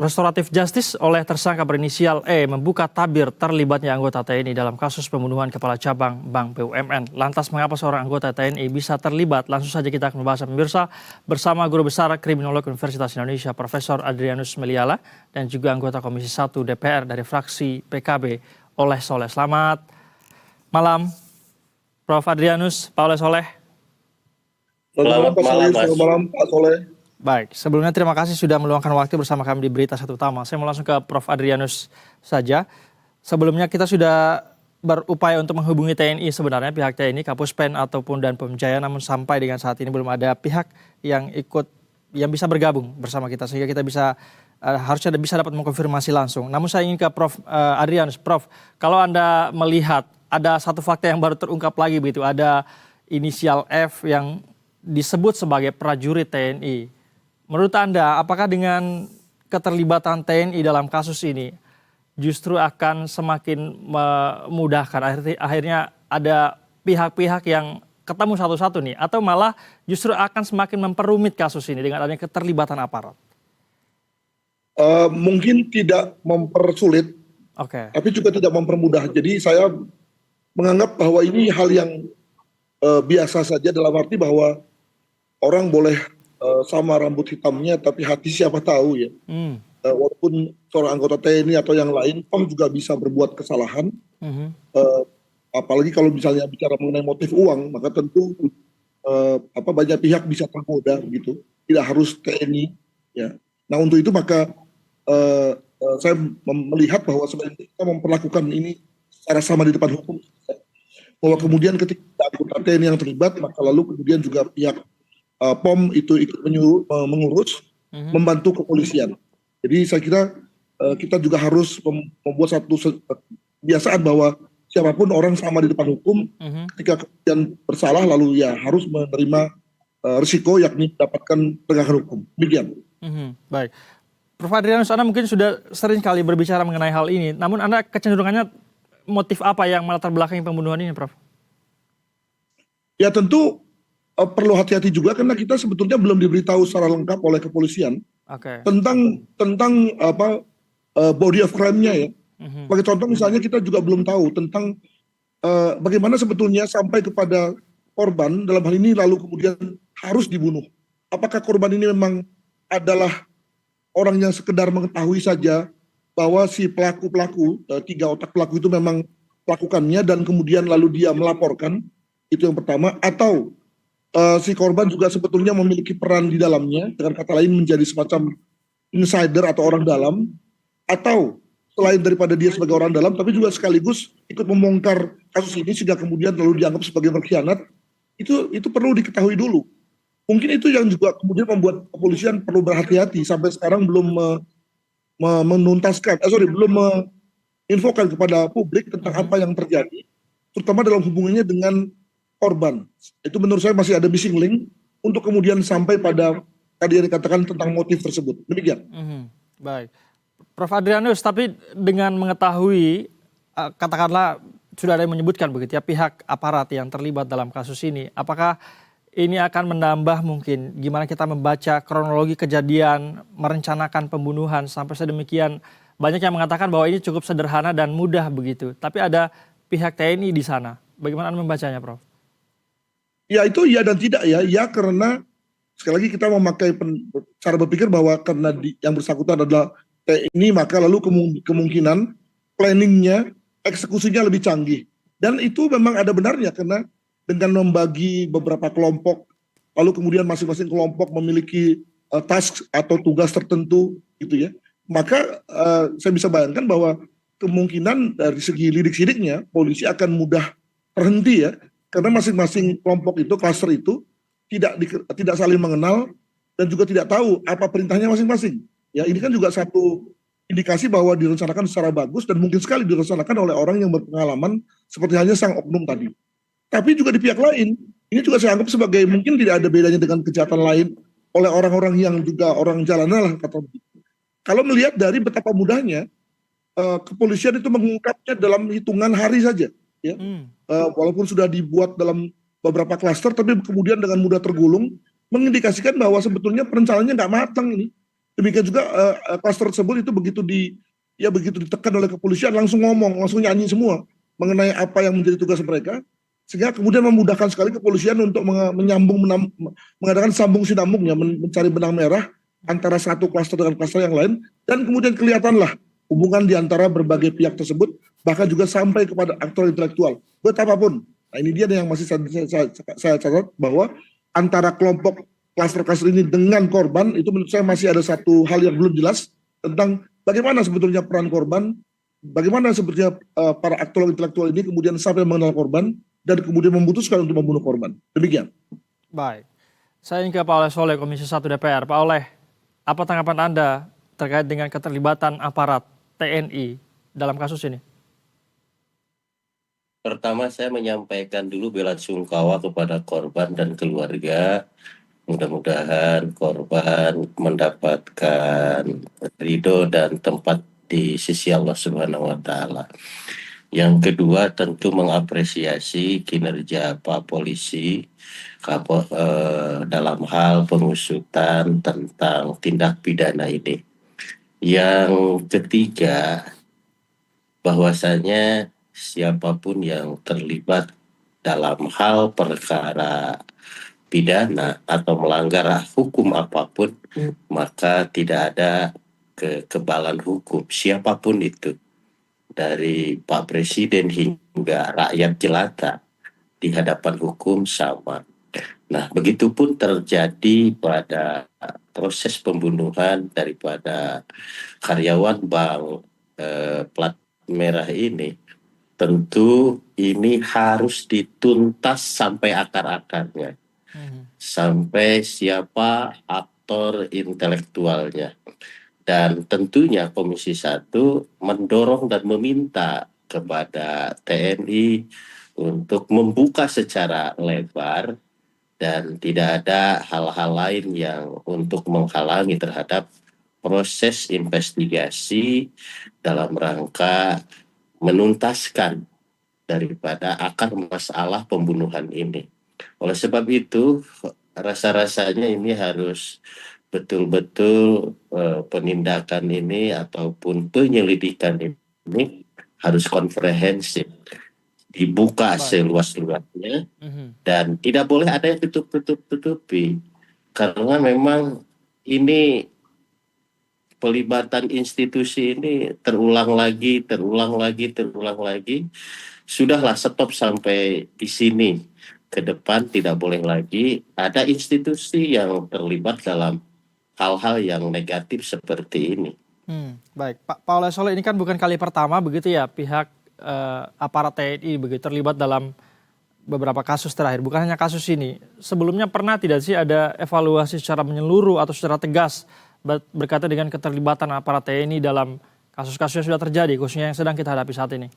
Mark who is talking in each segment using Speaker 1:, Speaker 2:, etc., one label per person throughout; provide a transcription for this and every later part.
Speaker 1: Restoratif Justice oleh tersangka berinisial E membuka tabir terlibatnya anggota TNI dalam kasus pembunuhan Kepala Cabang Bank BUMN. Lantas mengapa seorang anggota TNI bisa terlibat? Langsung saja kita akan membahas pemirsa bersama Guru Besar Kriminolog Universitas Indonesia Profesor Adrianus Meliala dan juga anggota Komisi 1 DPR dari fraksi PKB Oleh Soleh. Selamat malam Prof. Adrianus, Pak Oleh Soleh.
Speaker 2: Selamat malam, Mas.
Speaker 3: Selamat malam, Pak Soleh.
Speaker 1: Baik, sebelumnya terima kasih sudah meluangkan waktu bersama kami di Berita Satu Utama. Saya mau langsung ke Prof. Adrianus saja. Sebelumnya kita sudah berupaya untuk menghubungi TNI sebenarnya, pihak TNI, Kapuspen ataupun dan Pom Jaya, namun sampai dengan saat ini belum ada pihak yang bisa bergabung bersama kita sehingga kita bisa harusnya bisa dapat mengkonfirmasi langsung. Namun saya ingin ke Prof. Adrianus. Prof, kalau Anda melihat ada satu fakta yang baru terungkap lagi begitu, ada inisial F yang disebut sebagai prajurit TNI. Menurut Anda, apakah dengan keterlibatan TNI dalam kasus ini justru akan semakin memudahkan? Akhirnya ada pihak-pihak yang ketemu satu-satu nih, atau malah justru akan semakin memperumit kasus ini dengan adanya keterlibatan aparat?
Speaker 3: Mungkin tidak mempersulit, tapi juga tidak mempermudah. Jadi saya menganggap bahwa ini hal yang biasa saja, dalam arti bahwa orang boleh sama rambut hitamnya, tapi hati siapa tahu ya. Walaupun seorang anggota TNI atau yang lain, POM juga bisa berbuat kesalahan. Apalagi kalau misalnya bicara mengenai motif uang, maka tentu banyak pihak bisa tergoda gitu. Tidak harus TNI. Ya. Nah untuk itu maka saya melihat bahwa sebenarnya kita memperlakukan ini secara sama di depan hukum. Bahwa kemudian ketika anggota TNI yang terlibat, maka lalu kemudian juga pihak POM itu ikut mengurus, membantu kepolisian. Jadi saya kira kita juga harus membuat satu kebiasaan bahwa siapapun orang sama di depan hukum, ketika kemudian bersalah lalu ya harus menerima risiko, yakni mendapatkan penegakan hukum. Demikian.
Speaker 1: Baik. Prof. Adrianus, Anda mungkin sudah sering kali berbicara mengenai hal ini, namun Anda kecenderungannya motif apa yang melatar belakangi pembunuhan ini, Prof?
Speaker 3: Ya tentu perlu hati-hati juga karena kita sebetulnya belum diberitahu secara lengkap oleh kepolisian tentang body of crime-nya ya. Sebagai contoh misalnya kita juga belum tahu tentang bagaimana sebetulnya sampai kepada korban dalam hal ini lalu kemudian harus dibunuh. Apakah korban ini memang adalah orang yang sekedar mengetahui saja bahwa si pelaku-pelaku, 3 otak pelaku itu memang melakukannya dan kemudian lalu dia melaporkan, itu yang pertama, atau si korban juga sebetulnya memiliki peran di dalamnya, dengan kata lain menjadi semacam insider atau orang dalam, atau selain daripada dia sebagai orang dalam, tapi juga sekaligus ikut membongkar kasus ini sehingga kemudian lalu dianggap sebagai pengkhianat. Itu perlu diketahui dulu. Mungkin itu yang juga kemudian membuat kepolisian perlu berhati-hati, sampai sekarang belum belum menginfokan kepada publik tentang apa yang terjadi, terutama dalam hubungannya dengan korban. Itu menurut saya masih ada missing link untuk kemudian sampai pada tadi yang dikatakan tentang motif tersebut. Demikian.
Speaker 1: Baik. Prof. Adrianus, tapi dengan mengetahui, katakanlah sudah ada yang menyebutkan begitu ya, pihak aparat yang terlibat dalam kasus ini, apakah ini akan menambah mungkin gimana kita membaca kronologi kejadian, merencanakan pembunuhan sampai sedemikian? Banyak yang mengatakan bahwa ini cukup sederhana dan mudah begitu, tapi ada pihak TNI di sana. Bagaimana Anda membacanya, Prof?
Speaker 3: Ya itu ya dan tidak ya. Ya karena sekali lagi kita memakai cara berpikir bahwa karena yang bersangkutan adalah TNI, maka lalu kemungkinan planningnya, eksekusinya lebih canggih. Dan itu memang ada benarnya karena dengan membagi beberapa kelompok, lalu kemudian masing-masing kelompok memiliki task atau tugas tertentu gitu ya. Maka saya bisa bayangkan bahwa kemungkinan dari segi lidik-sidiknya polisi akan mudah terhenti ya. Karena masing-masing kelompok itu, klaster itu tidak saling mengenal dan juga tidak tahu apa perintahnya masing-masing. Ya, ini kan juga satu indikasi bahwa direncanakan secara bagus dan mungkin sekali direncanakan oleh orang yang berpengalaman seperti halnya sang oknum tadi. Tapi juga di pihak lain, ini juga saya anggap sebagai mungkin tidak ada bedanya dengan kejahatan lain oleh orang-orang yang juga orang jalanan lah kata begitu. Kalau melihat dari betapa mudahnya kepolisian itu mengungkapnya dalam hitungan hari saja. Ya, walaupun sudah dibuat dalam beberapa klaster, tapi kemudian dengan mudah tergulung, mengindikasikan bahwa sebetulnya perencanaannya nggak matang ini. Demikian juga klaster tersebut itu begitu ditekan oleh kepolisian langsung ngomong, langsung nyanyi semua mengenai apa yang menjadi tugas mereka, sehingga kemudian memudahkan sekali kepolisian untuk mengadakan sambung sinambungnya, mencari benang merah antara satu klaster dengan klaster yang lain, dan kemudian kelihatanlah hubungan di antara berbagai pihak tersebut, bahkan juga sampai kepada aktor intelektual. Betapapun, nah ini dia yang masih saya catat bahwa antara kelompok klaster-klaster ini dengan korban itu menurut saya masih ada satu hal yang belum jelas tentang bagaimana sebetulnya peran korban, bagaimana sebetulnya para aktor intelektual ini kemudian sampai mengenal korban dan kemudian memutuskan untuk membunuh korban. Demikian.
Speaker 1: Baik. Saya ingin ke Pak Oleh Soleh, Komisi 1 DPR. Pak Oleh, apa tanggapan Anda terkait dengan keterlibatan aparat TNI dalam kasus ini?
Speaker 2: Pertama saya menyampaikan dulu bela sungkawa kepada korban dan keluarga. Mudah-mudahan korban mendapatkan ridho dan tempat di sisi Allah Subhanahu wa Ta'ala. Yang kedua tentu mengapresiasi kinerja Pak Polisi dalam hal pengusutan tentang tindak pidana ini. Yang ketiga, bahwasanya siapapun yang terlibat dalam hal perkara pidana atau melanggar hukum apapun, maka tidak ada kekebalan hukum siapapun itu, dari Pak Presiden hingga rakyat jelata di hadapan hukum sama. Nah, begitupun terjadi pada proses pembunuhan daripada karyawan bank plat merah ini. Tentu ini harus dituntas sampai akar-akarnya, sampai siapa aktor intelektualnya. Dan tentunya Komisi 1 mendorong dan meminta kepada TNI untuk membuka secara lebar dan tidak ada hal-hal lain yang untuk menghalangi terhadap proses investigasi dalam rangka menuntaskan daripada akar masalah pembunuhan ini. Oleh sebab itu, rasa-rasanya ini harus betul-betul penindakan ini ataupun penyelidikan ini harus komprehensif, dibuka seluas-luasnya, dan tidak boleh ada yang tutup-tutupi, karena memang ini pelibatan institusi ini terulang lagi. Sudahlah, stop sampai di sini. Ke depan tidak boleh lagi ada institusi yang terlibat dalam hal-hal yang negatif seperti ini.
Speaker 1: Baik, Pak Oleh Soleh, ini kan bukan kali pertama begitu ya pihak aparat TNI begitu terlibat dalam beberapa kasus terakhir. Bukan hanya kasus ini. Sebelumnya pernah tidak sih ada evaluasi secara menyeluruh atau secara tegas berkaitan dengan keterlibatan aparat TNI dalam kasus-kasus yang sudah terjadi, khususnya yang sedang kita hadapi saat ini?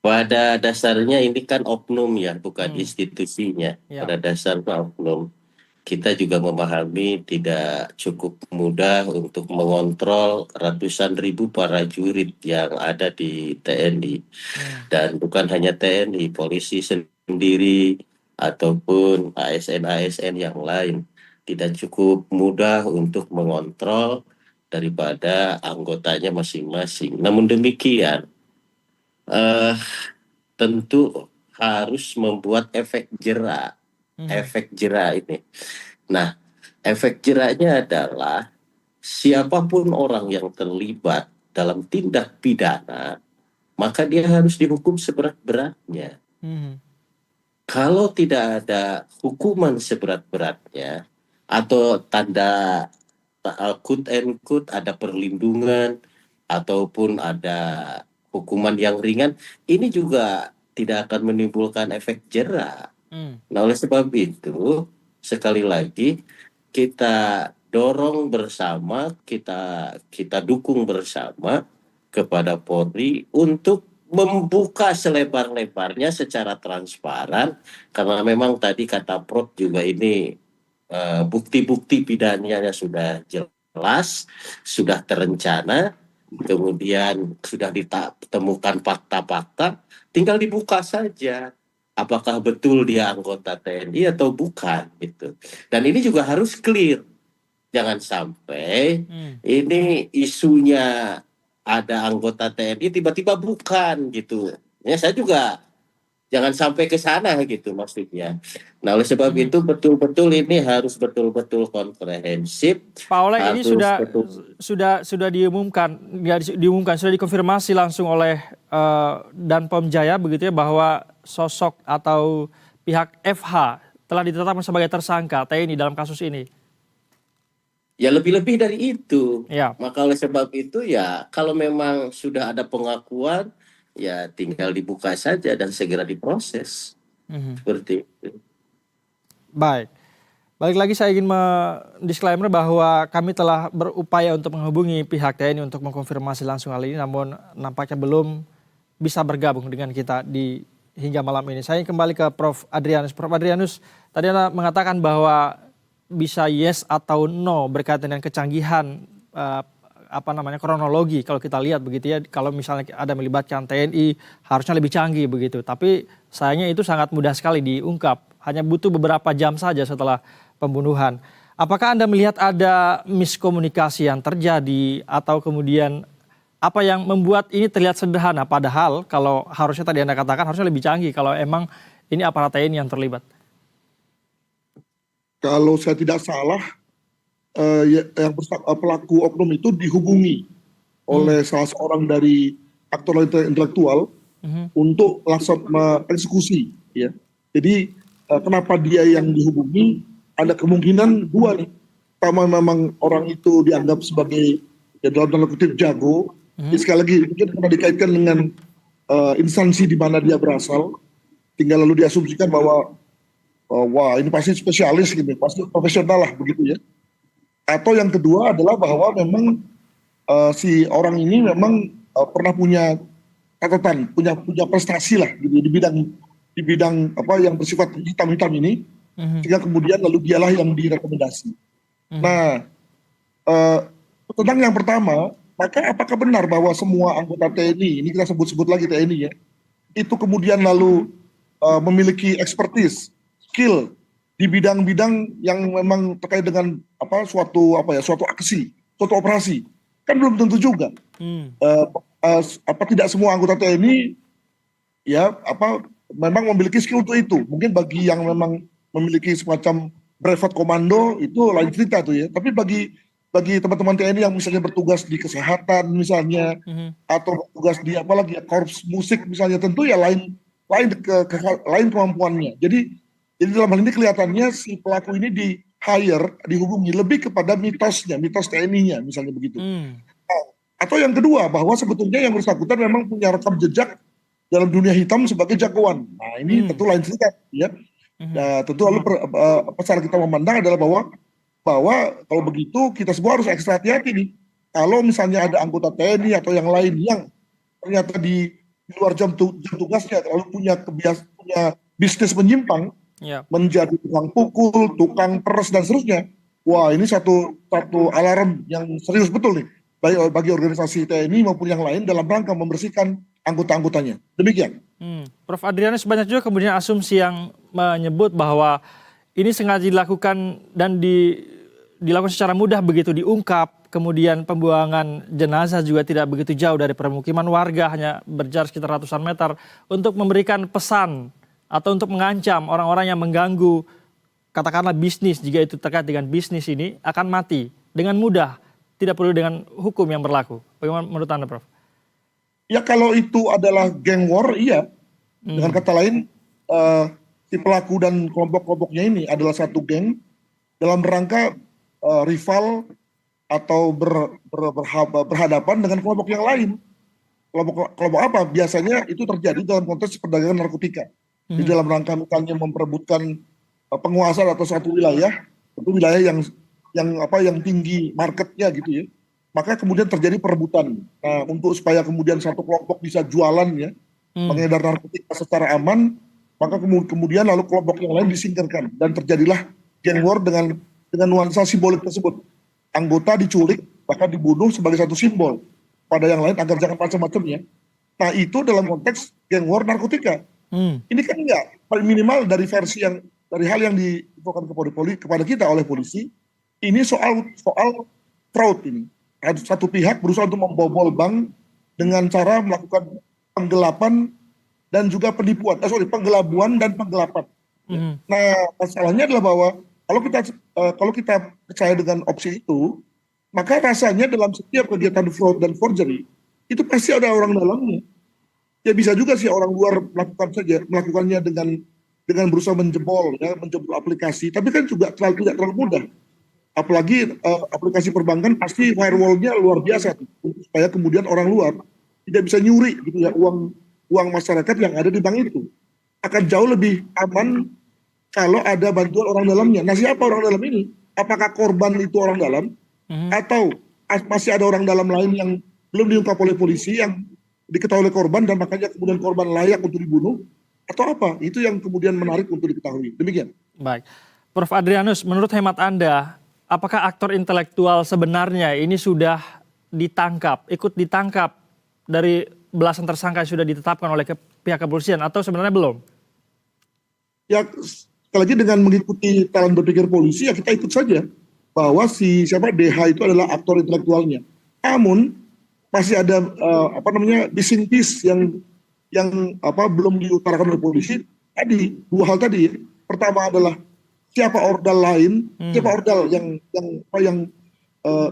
Speaker 2: Pada dasarnya ini kan oknum ya, bukan institusinya.
Speaker 1: Ya.
Speaker 2: Pada dasarnya oknum. Kita juga memahami tidak cukup mudah untuk mengontrol ratusan ribu para prajurit yang ada di TNI. Dan bukan hanya TNI, polisi sendiri ataupun ASN-ASN yang lain. Tidak cukup mudah untuk mengontrol daripada anggotanya masing-masing. Namun demikian, tentu harus membuat efek jera. Efek jera ini. Nah, efek jeranya adalah siapapun orang yang terlibat dalam tindak pidana, maka dia harus dihukum seberat-beratnya. Kalau tidak ada hukuman seberat-beratnya, atau tanda quote and quote ada perlindungan, ataupun ada hukuman yang ringan, ini juga tidak akan menimbulkan efek jera. Nah, oleh sebab itu, sekali lagi kita dorong bersama, kita dukung bersama kepada Polri untuk membuka selebar-lebarnya secara transparan, karena memang tadi kata Prof juga ini bukti-bukti pidananya sudah jelas, sudah terencana, kemudian sudah ditemukan fakta-fakta, tinggal dibuka saja apakah betul dia anggota TNI atau bukan gitu. Dan ini juga harus clear. jangan sampai
Speaker 1: Hmm.
Speaker 2: ini isunya ada anggota TNI tiba-tiba bukan gitu. Ya saya juga jangan sampai ke sana gitu maksudnya. Nah oleh sebab
Speaker 1: Mhm.
Speaker 2: itu betul-betul ini harus betul-betul komprehensif,
Speaker 1: Pak Oleh, ini
Speaker 2: harus betul.
Speaker 1: sudah diumumkan, sudah dikonfirmasi langsung oleh Danpom Jaya begitu ya, bahwa sosok atau pihak FH telah ditetapkan sebagai tersangka TNI dalam kasus ini.
Speaker 2: Ya lebih-lebih dari itu.
Speaker 1: Ya.
Speaker 2: Maka oleh sebab itu ya kalau memang sudah ada pengakuan ya tinggal dibuka saja dan segera diproses.
Speaker 1: Mhm.
Speaker 2: Seperti itu.
Speaker 1: Baik. Balik lagi saya ingin disclaimer bahwa kami telah berupaya untuk menghubungi pihak TNI untuk mengkonfirmasi langsung hal ini, namun nampaknya belum bisa bergabung dengan kita di hingga malam ini. Saya ingin kembali ke Prof. Adrianus. Prof. Adrianus, tadi Anda mengatakan bahwa bisa yes atau no berkaitan dengan kecanggihan kronologi kalau kita lihat begitu ya. Kalau misalnya ada melibatkan TNI harusnya lebih canggih begitu. Tapi sayangnya itu sangat mudah sekali diungkap. Hanya butuh beberapa jam saja setelah pembunuhan. Apakah Anda melihat ada miskomunikasi yang terjadi atau kemudian apa yang membuat ini terlihat sederhana padahal kalau harusnya tadi Anda katakan harusnya lebih canggih kalau emang ini aparat TNI yang terlibat?
Speaker 3: Kalau saya tidak salah, pelaku oknum itu dihubungi oleh salah seorang dari aktor intelektual untuk langsung mengeksekusi. Ya. Jadi kenapa dia yang dihubungi? Ada kemungkinan dua nih. Pertama memang orang itu dianggap sebagai ya dalam tanda kutip jago. Jadi sekali lagi mungkin karena dikaitkan dengan instansi di mana dia berasal, tinggal lalu diasumsikan bahwa wah ini pasti spesialis gitu, pasti profesional lah begitu ya. Atau yang kedua adalah bahwa memang si orang ini memang pernah punya catatan, punya prestasi lah gitu, di bidang apa yang bersifat hitam-hitam ini, sehingga kemudian lalu dialah yang direkomendasi. Nah, tentang yang pertama, maka apakah benar bahwa semua anggota TNI, ini kita sebut-sebut lagi TNI ya, itu kemudian lalu memiliki expertise, skill di bidang-bidang yang memang terkait dengan suatu aksi, suatu operasi, kan belum tentu juga. Tidak semua anggota TNI ya memang memiliki skill untuk itu. Mungkin bagi yang memang memiliki semacam brevet komando itu lain cerita tuh ya. Tapi bagi teman-teman TNI yang misalnya bertugas di kesehatan misalnya, atau bertugas di korps musik misalnya, tentu ya lain kemampuannya. Jadi dalam hal ini kelihatannya si pelaku ini dihubungi lebih kepada mitos TNI-nya misalnya begitu. Atau yang kedua, bahwa sebetulnya yang bersangkutan memang punya rekam jejak dalam dunia hitam sebagai jagoan. Nah ini tentu lain cerita ya. Nah, tentu lalu cara kita memandang adalah bahwa kalau begitu kita semua harus ekstra hati-hati nih. Kalau misalnya ada anggota TNI atau yang lain yang ternyata di luar jam tugasnya lalu punya bisnis menyimpang, menjadi tukang pukul, tukang peres dan seterusnya. Wah ini satu alarm yang serius betul nih bagi organisasi TNI maupun yang lain dalam rangka membersihkan anggota-anggotanya. Demikian.
Speaker 1: Prof. Adrianus, banyak juga kemudian asumsi yang menyebut bahwa ini sengaja dilakukan dan dilakukan secara mudah begitu diungkap. Kemudian pembuangan jenazah juga tidak begitu jauh dari permukiman warga, hanya berjarak sekitar ratusan meter, untuk memberikan pesan atau untuk mengancam orang-orang yang mengganggu katakanlah bisnis, jika itu terkait dengan bisnis ini akan mati dengan mudah, tidak perlu dengan hukum yang berlaku. Bagaimana menurut Anda, Prof?
Speaker 3: Ya kalau itu adalah geng war, iya. Dengan kata lain, si pelaku dan kelompok-kelompoknya ini adalah satu geng dalam rangka rival atau berhadapan dengan kelompok yang lain. Kelompok apa? Biasanya itu terjadi dalam konteks perdagangan narkotika. Di dalam rangka misalnya memperebutkan penguasa atau suatu wilayah, itu wilayah yang tinggi marketnya gitu ya. Maka kemudian terjadi perebutan. Nah, untuk supaya kemudian satu kelompok bisa jualan ya, mengedar narkotika secara aman, maka kemudian lalu kelompok yang lain disingkirkan dan terjadilah gang war dengan nuansa simbolik tersebut. Anggota diculik, bahkan dibunuh sebagai satu simbol pada yang lain agar jangan macam-macam ya. Nah, itu dalam konteks gang war narkotika. Ini kan enggak, paling minimal dari hal yang diinfokan kepada kita oleh polisi, ini soal fraud ini. Ada satu pihak berusaha untuk membobol bank dengan cara melakukan penggelapan dan juga penipuan. Penggelabuan dan penggelapan.
Speaker 1: Mhm.
Speaker 3: Nah, masalahnya adalah bahwa kalau kita percaya dengan opsi itu, maka rasanya dalam setiap kegiatan fraud dan forgery itu pasti ada orang dalamnya. Ya bisa juga sih orang luar melakukannya dengan berusaha menjebol aplikasi, tapi kan juga tidak terlalu mudah. Apalagi aplikasi perbankan pasti firewall-nya luar biasa tuh, supaya kemudian orang luar tidak bisa nyuri gitu ya uang masyarakat yang ada di bank itu. Akan jauh lebih aman kalau ada bantuan orang dalamnya. Nah, siapa orang dalam ini? Apakah korban itu orang dalam atau masih ada orang dalam lain yang belum diungkap oleh polisi yang diketahui oleh korban dan makanya kemudian korban layak untuk dibunuh atau apa? Itu yang kemudian menarik untuk diketahui. Demikian.
Speaker 1: Baik. Prof. Adrianus, menurut hemat Anda, apakah aktor intelektual sebenarnya ini sudah ikut ditangkap dari belasan tersangka yang sudah ditetapkan oleh pihak kepolisian atau sebenarnya belum?
Speaker 3: Ya, sekali lagi dengan mengikuti jalan berpikir polisi, ya kita ikut saja bahwa DH itu adalah aktor intelektualnya. Namun masih ada missing piece yang belum diutarakan oleh polisi. Tadi dua hal tadi. Pertama adalah siapa ordal lain, siapa ordal yang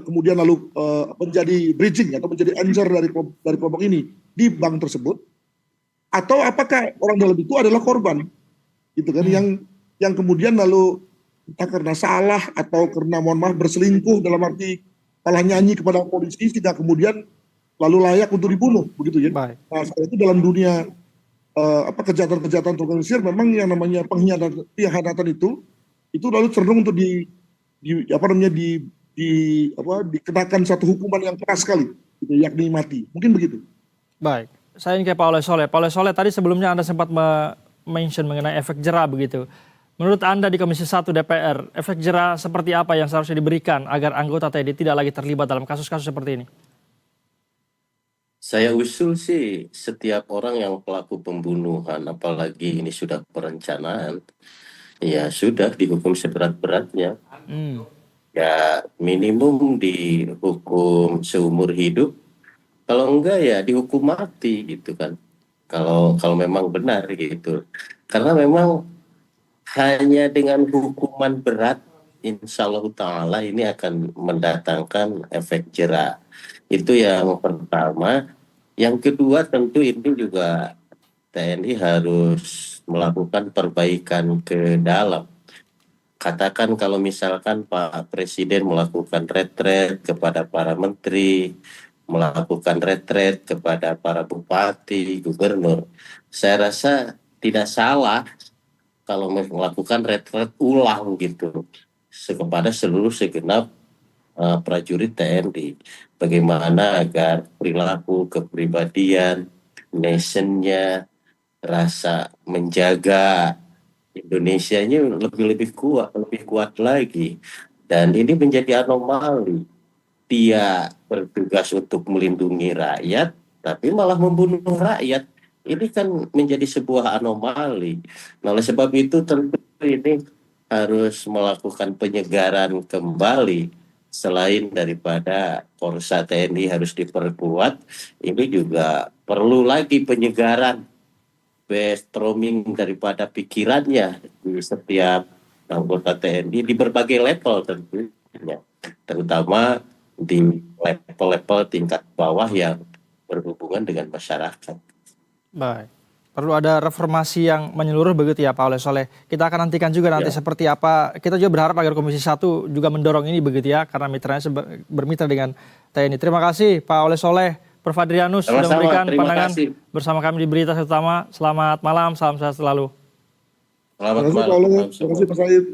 Speaker 3: kemudian lalu menjadi bridging atau menjadi anchor dari kelompok ini di bank tersebut, atau apakah orang dalam itu adalah korban, gitu kan? Yang kemudian lalu entah karena salah atau karena mohon maaf berselingkuh dalam arti malah nyanyi kepada polisi tidak kemudian lalu layak untuk dibunuh, begitu ya.
Speaker 1: Baik.
Speaker 3: Nah, setelah itu dalam dunia kejahatan terorganisir memang yang namanya pengkhianatan itu lalu cenderung untuk dikenakan satu hukuman yang keras sekali, gitu, yakni mati. Mungkin begitu.
Speaker 1: Baik. Saya ingin ke Pak Oleh Soleh. Pak Oleh Soleh, tadi sebelumnya Anda sempat mention mengenai efek jera begitu. Menurut Anda di Komisi 1 DPR, efek jera seperti apa yang seharusnya diberikan agar anggota TNI tidak lagi terlibat dalam kasus-kasus seperti ini?
Speaker 2: Saya usul sih setiap orang yang pelaku pembunuhan, apalagi ini sudah perencanaan, ya sudah dihukum seberat-beratnya. Ya minimum dihukum seumur hidup, kalau enggak ya dihukum mati gitu kan. Kalau memang benar gitu. Karena memang hanya dengan hukuman berat, insya Allah Ta'ala ini akan mendatangkan efek jera. Itu yang pertama. Yang kedua tentu ini juga TNI harus melakukan perbaikan ke dalam. Katakan kalau misalkan Pak Presiden melakukan retret kepada para menteri, melakukan retret kepada para bupati, gubernur, saya rasa tidak salah kalau melakukan retret ulang gitu kepada seluruh segenap prajurit TNI. Bagaimana agar perilaku, kepribadian, nationnya, rasa menjaga Indonesia-nya lebih kuat lagi. Dan ini menjadi anomali. Dia bertugas untuk melindungi rakyat, tapi malah membunuh rakyat. Ini kan menjadi sebuah anomali. Nah, oleh sebab itu tentu ini harus melakukan penyegaran kembali. Selain daripada Korsa TNI harus diperkuat, ini juga perlu lagi penyegaran, storming daripada pikirannya di setiap anggota TNI di berbagai level tentunya, terutama di level-level tingkat bawah yang berhubungan dengan masyarakat.
Speaker 1: Baik. Perlu ada reformasi yang menyeluruh begitu ya Pak Oleh Soleh. Kita akan nantikan juga nanti seperti apa. Kita juga berharap agar Komisi 1 juga mendorong ini begitu ya. Karena mitranya bermitra dengan TNI. Terima kasih Pak Oleh Soleh. Prof. Adrianus sudah memberikan pandangan bersama kami di Berita Satu Utama. Selamat malam, salam sehat selalu.
Speaker 2: Selamat malam.
Speaker 3: Terima kasih Pak Said.